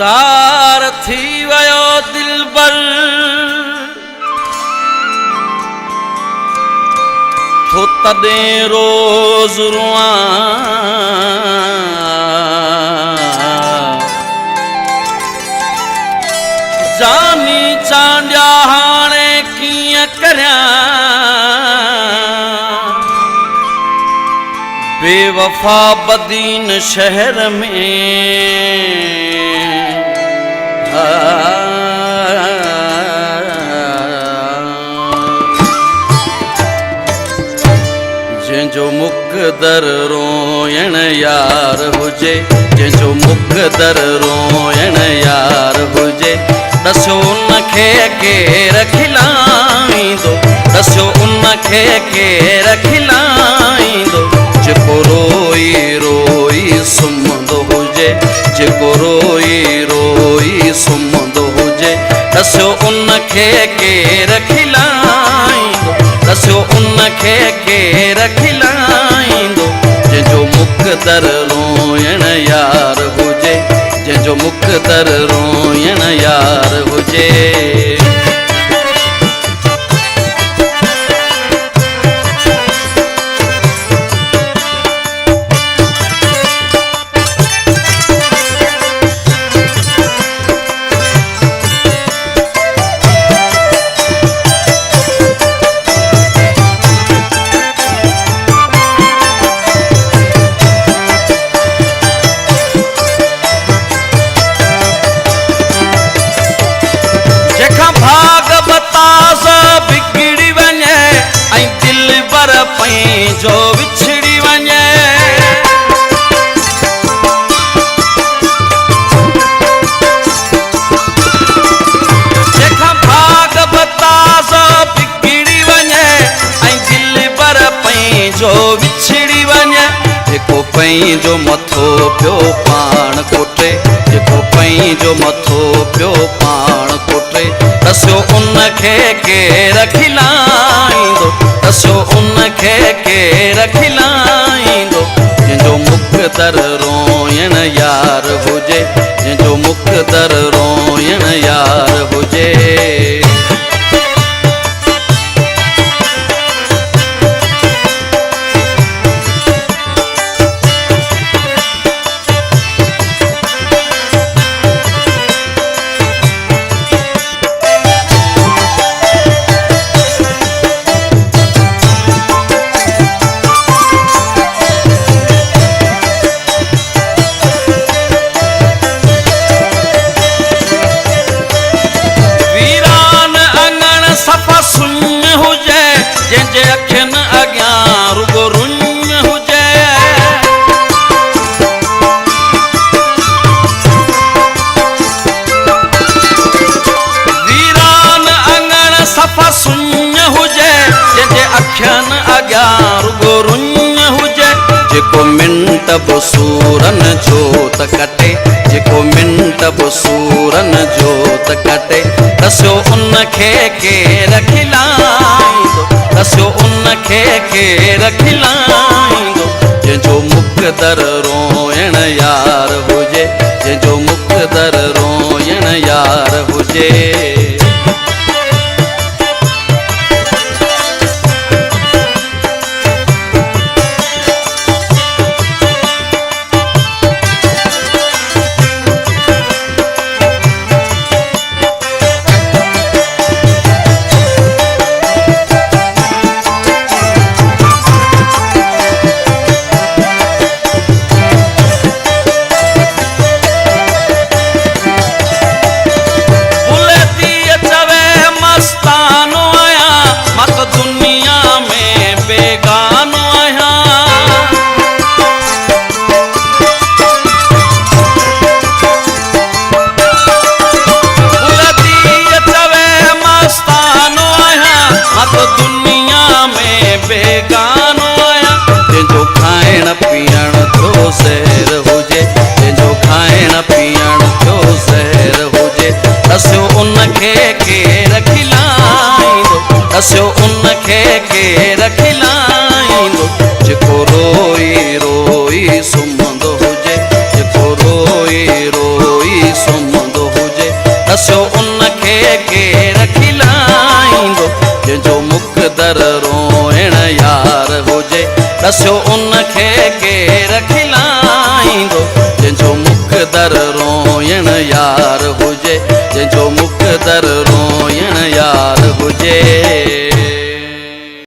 दिलदार थी वयो दिलबर तो तॾहिं रोज़ रुआं जानी चांडिया हाणे कीअं करियां बेवफा बदीन शहर में जंहिंजो मुक़दर रोयण यार हुजे जंहिंजो मुक़दर रोयण यार हुजे दसो उनखे केर खिलाईंदो दसो उनखे केर खिलाईंदो जेको रोई रोई सुम्हंदो हुजे जेको रोई रोई सुम्हंदो हुजे दसो उनखे केर खिलाईंदो दसो उनखे केर खिलाईंदो जंहिंजो मुक़दर रोयण यार हुजे जंहिंजो मुक़दर रोयण यार हुजे जो विछड़ी वञे जेखां भाग बताज़ बिगड़ी वञे ऐं दिल पर पंहिंजो विछड़ी वञे जेको पंहिंजो मथो पियो पाण कोटे जेको पंहिंजो मथो पियो पाण कोटे दसो उनखे केर खिलाईंदो दसो उनखे केर खिलाईंदो जंहिंजो मुक़दर रोयण यार हुजे जंहिंजो मुक़दर रोयण यार हुजे जंहिंजे अखियुनि अॻियां रुगो रुञ हुजे वीरान अङण सफ़ा सुञ हुजे जंहिंजे अखियुनि अॻियां रुगो रुञ हुजे जेको मिंट बि सूरन जो त कटे जेको मिंट बि सूरन जो त कटे दसो उनखे केर खिलाईंदो दसो उनखे केर खिलाईंदो जंहिंजो मुक़दर रोयण यार हुजे जंहिंजो मुक़दर रोयण यार हुजे बेगानो आया जंहिंजो खाइण पीअण जो ज़हर हुजे जंहिंजो खाइण पीअण जो ज़हर हुजे दसो उनखे केर खिलाईंदो दसो उनखे केर खिलाईंदो जेको रोई रोई सुम्हंदो हुजे जेको रोई रोई सुम्हंदो दर रोइण यार हुजे दस्यो उनखे केर खिलाईंदो जंहिंजो मुख दर रोइण यार हुजे जंहिंजो मुख दर रोइण यार हुजे।